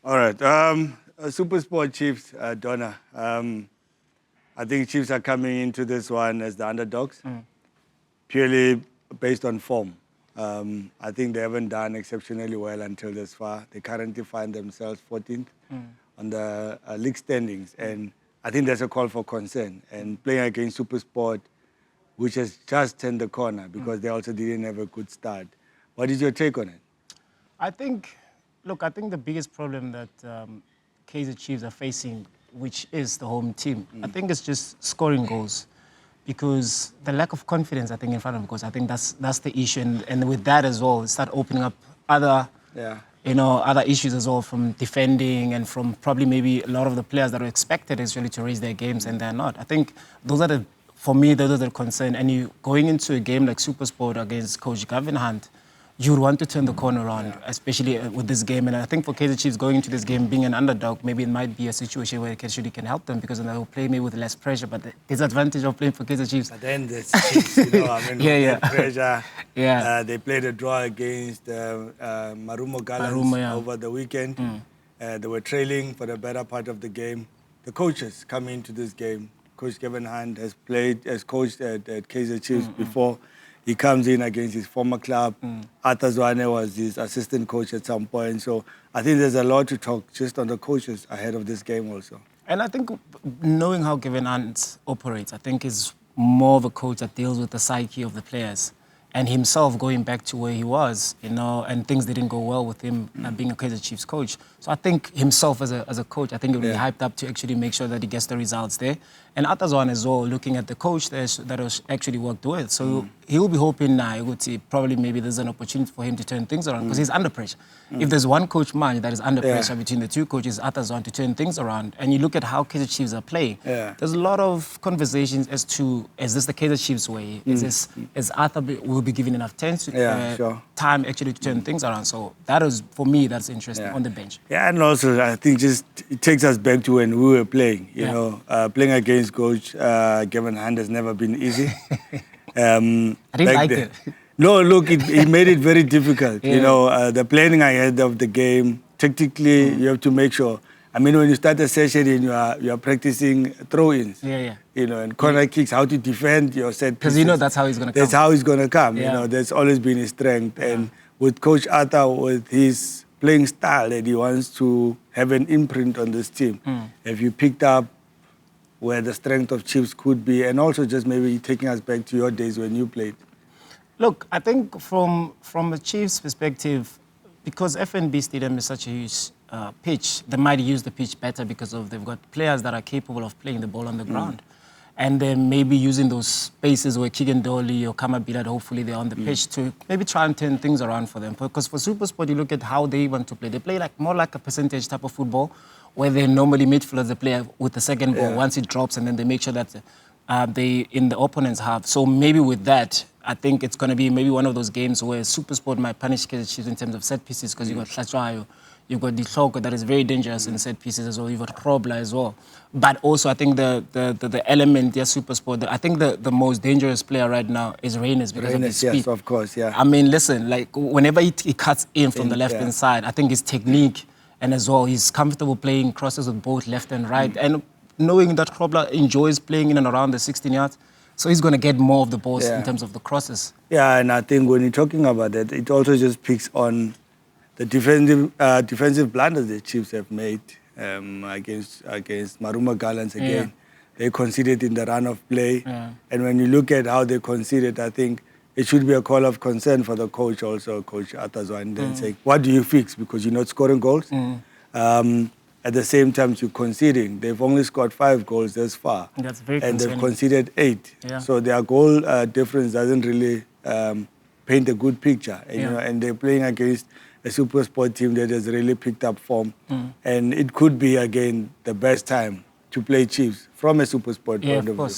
All right. SuperSport Chiefs, Donna. I think Chiefs are coming into this one as the underdogs, purely based on form. I think they haven't done exceptionally well until this far. They currently find themselves 14th on the league standings, and I think that's a call for concern. And playing against SuperSport, which has just turned the corner because they also didn't have a good start. What is your take on it? I think the biggest problem that Kaizer Chiefs are facing, which is the home team, I think it's just scoring goals. Because the lack of confidence, I think, in front of goals, I think that's the issue. And with that as well, start opening up other issues as well, from defending and from probably maybe a lot of the players that are expected actually to raise their games and they're not. I think those are for me, those are the concern. And you going into a game like SuperSport against Coach Gavin Hunt, you would want to turn the corner around, especially with this game. And I think for Kaizer Chiefs going into this game, being an underdog, maybe it might be a situation where it can help them because they'll play maybe with less pressure. But the disadvantage of playing for Kaizer Chiefs. But then the Chiefs, pressure. They played a draw against Marumo Gallants over the weekend. They were trailing for the better part of the game. The coaches coming into this game, Coach Gavin Hunt has coached at Kaizer Chiefs before. He comes in against his former club. Arthur Zwane was his assistant coach at some point. So I think there's a lot to talk just on the coaches ahead of this game also. And I think knowing how Gavin Hunt operates, I think is more of a coach that deals with the psyche of the players. And himself going back to where he was, and things didn't go well with him being a Kaizer Chiefs coach. So I think himself as a coach, I think he'll be hyped up to actually make sure that he gets the results there. And Atazwan as well, looking at the coach that was actually worked with. So he will be hoping now, I would say, probably maybe there's an opportunity for him to turn things around because he's under pressure. If there's one coach man that is under pressure between the two coaches, Atazwan, to turn things around, and you look at how Kaizer Chiefs are playing, there's a lot of conversations as to, is this the Kaizer Chiefs way? Is Arthur will be given enough time actually to turn things around? So that is, for me, that's interesting on the bench. Yeah, and also I think just it takes us back to when we were playing, you know, playing against Coach Gavin Hunt has never been easy. I didn't like it. No, look, he made it very difficult. You know, the planning ahead of the game, tactically, you have to make sure. I mean, when you start a session and you are practicing throw-ins, you know, and corner kicks, how to defend your set pieces. Because you know that's how he's going to come. That's how he's going to come. You know, that's always been his strength. And with Coach Arthur, with his playing style that he wants to have an imprint on this team, have you picked up where the strength of Chiefs could be, and also just maybe taking us back to your days when you played? Look, I think from a Chiefs perspective, because FNB Stadium is such a huge pitch, they might use the pitch better because they've got players that are capable of playing the ball on the ground. And then maybe using those spaces where Keegan Dolly or Kamabila, hopefully they're on the pitch to maybe try and turn things around for them. Because for SuperSport, you look at how they want to play. They play more like a percentage type of football, where they normally midfielders, they play with the second ball once it drops, and then they make sure that they in the opponent's half. So maybe with that, I think it's going to be maybe one of those games where SuperSport might punish Kaizer Chiefs in terms of set pieces, because you've got Hlatswayo, you've got Dihloko that is very dangerous in set pieces as well. You've got Krobla as well. But also, I think the element, SuperSport, I think the most dangerous player right now is Reyners because of his speed. Yes, of course, I mean, listen, like whenever he cuts in from the left-hand side, I think his technique, and as well, he's comfortable playing crosses with both left and right. And knowing that Krobla enjoys playing in and around the 16 yards, so he's going to get more of the balls in terms of the crosses. Yeah, and I think when you're talking about that, it also just picks on the defensive blunders the Chiefs have made against Marumo Gallants again. They conceded in the run of play. And when you look at how they conceded, I think it should be a call of concern for the coach also, Coach Atazwan, and saying, what do you fix? Because you're not scoring goals. At the same time, you're conceding. They've only scored 5 goals thus far. That's very and concerning. They've conceded 8. So their goal difference doesn't really paint a good picture. And, you know, and they're playing against a SuperSport team that has really picked up form. And it could be, again, the best time to play Chiefs from a SuperSport point of view.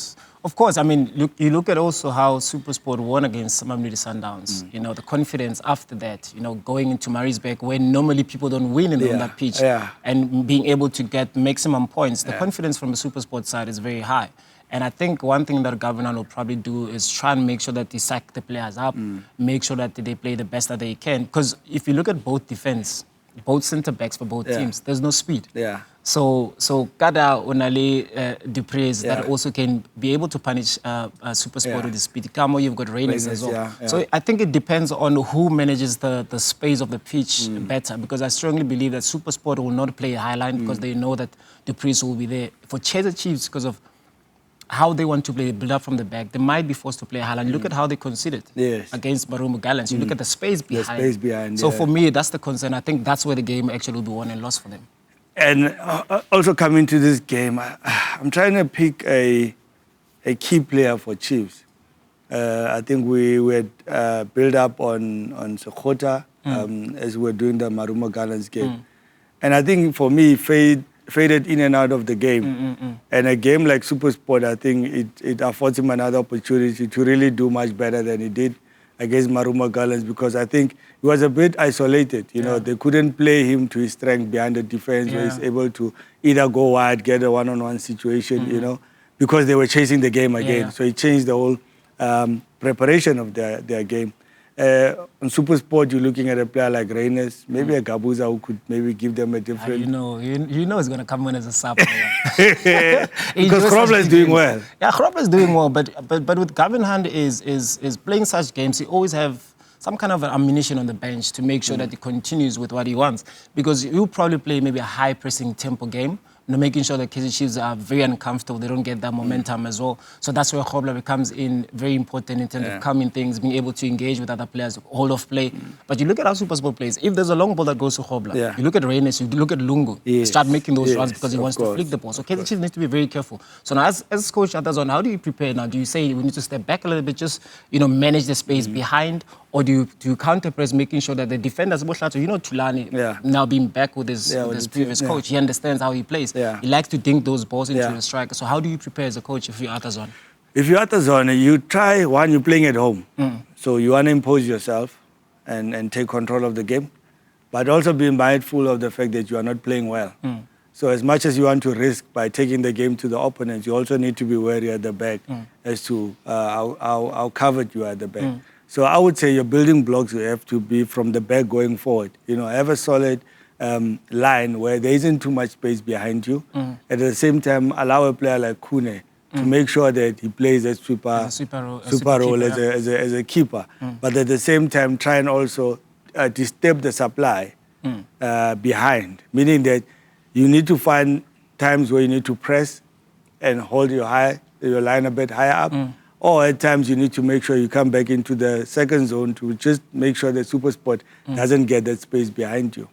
Of course, I mean, you look at also how SuperSport won against Mamelodi Sundowns. You know, the confidence after that, you know, going into Maritzburg where normally people don't win on that pitch and being able to get maximum points. The confidence from the SuperSport side is very high. And I think one thing that Governor will probably do is try and make sure that they sack the players up, make sure that they play the best that they can. Because if you look at both defense, both centre backs for both teams. There's no speed. Yeah. So Kada Onale Dupre's that also can be able to punish SuperSport with the speed. Kamo, you've got Reynolds as well. Yeah. So I think it depends on who manages the space of the pitch better, because I strongly believe that SuperSport will not play a high line because they know that Dupre's will be there. For Kaizer Chiefs, because of how they want to play, build up from the back, they might be forced to play a high line. Look at how they conceded against Marumo Gallants. You look at the space behind. The space behind, So for me, that's the concern. I think that's where the game actually will be won and lost for them. And also coming to this game, I'm trying to pick a key player for Chiefs. I think we would build up on Sekota as we were doing the Marumo Gallants game. And I think for me, faded in and out of the game. And a game like SuperSport, I think it affords him another opportunity to really do much better than he did against Marumo Gallants, because I think he was a bit isolated. You know, they couldn't play him to his strength behind the defense, where he's able to either go wide, get a one-on-one situation, you know, because they were chasing the game again. So he changed the whole preparation of their game. On SuperSport, you're looking at a player like Reynolds, maybe a Gabuza who could maybe give them a different... You know he's going to come in as a sub player. Because Krobler is doing well. Yeah, Krobler is doing well, but with Gavin Hunt is playing such games, he always have some kind of ammunition on the bench to make sure that he continues with what he wants. Because he'll probably play maybe a high-pressing tempo game, making sure that Kaizer Chiefs are very uncomfortable, they don't get that momentum as well. So that's where Krobler becomes very important in terms of coming things, being able to engage with other players, hold off play. But you look at how SuperSport plays. If there's a long ball that goes to Krobler, you look at Reynolds, you look at Lungu, start making those runs because he wants to flick the ball. So Kaizer Chiefs needs to be very careful. So now as Coach Atazon, how do you prepare now? Do you say we need to step back a little bit, just manage the space behind? Or do you counter-press, making sure that the defenders, Tulani, now being back with his previous coach, he understands how he plays. He likes to dink those balls into the striker. So how do you prepare as a coach if you're Atazon? If you're Atazon, you try, one, you're playing at home. So you want to impose yourself and take control of the game, but also be mindful of the fact that you are not playing well. So as much as you want to risk by taking the game to the opponents, you also need to be wary at the back as to how covered you are at the back. So I would say your building blocks have to be from the back going forward. Have a solid line where there isn't too much space behind you. At the same time, allow a player like Kune to make sure that he plays as super role as a keeper. But at the same time, try and also disturb the supply behind, meaning that you need to find times where you need to press and hold your line a bit higher up. Or at times you need to make sure you come back into the second zone to just make sure that SuperSport doesn't get that space behind you.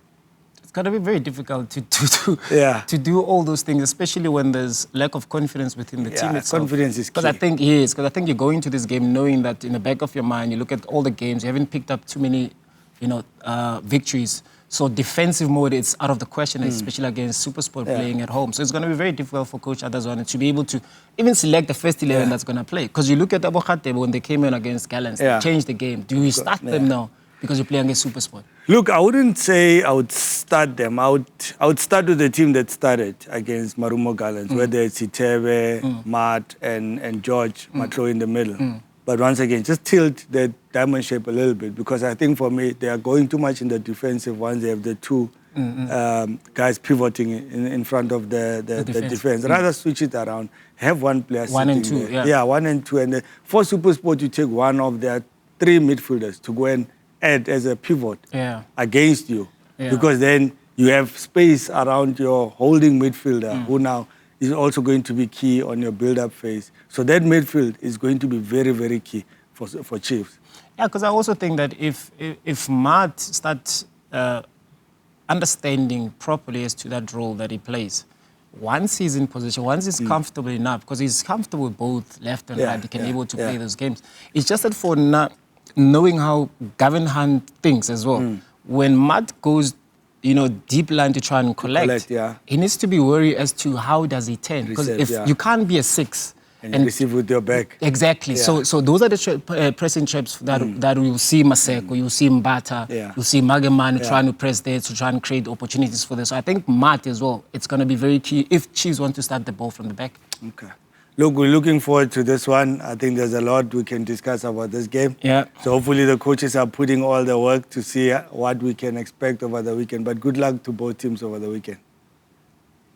It's going to be very difficult to do all those things, especially when there's lack of confidence within the team itself. Confidence is key. Because I think you go into this game knowing that in the back of your mind, you look at all the games, you haven't picked up too many victories. So defensive mode, it's out of the question, especially against SuperSport playing at home. So it's going to be very difficult for Coach Atazon to be able to even select the first 11 that's going to play. Because you look at Abu Khatib when they came in against Gallants, they changed the game. Do you start them now because you're playing against SuperSport? Look, I wouldn't say I would start them. I would start with the team that started against Marumo Gallants, whether it's Itebe, Matt, and George Matlo in the middle. But once again, just tilt the diamond shape a little bit, because I think for me, they are going too much in the defensive ones. They have the two guys pivoting in front of the defense. Rather switch it around. Have one player one and two, there. Yeah, 1 and 2. And for SuperSport, you take one of their 3 midfielders to go and add as a pivot against you. Because then you have space around your holding midfielder who now is also going to be key on your build-up phase. So that midfield is going to be very, very key for Chiefs. Yeah, because I also think that if Matt starts understanding properly as to that role that he plays, once he's in position, once he's comfortable enough, because he's comfortable with both left and right, he can be able to play those games. It's just that for not knowing how Gavin Hunt thinks as well, when Matt goes deep line to try and collect, he needs to be worried as to how does he turn. Because if you can't be a 6 and receive with your back. Exactly. So those are the pressing traps that you'll see Maseko, you'll see Mbata, you'll see Mageman trying to press there to try and create opportunities for this. So I think Matt as well, it's going to be very key if Chiefs want to start the ball from the back. Okay. Look, we're looking forward to this one. I think there's a lot we can discuss about this game. Yeah. So hopefully the coaches are putting all the work to see what we can expect over the weekend. But good luck to both teams over the weekend.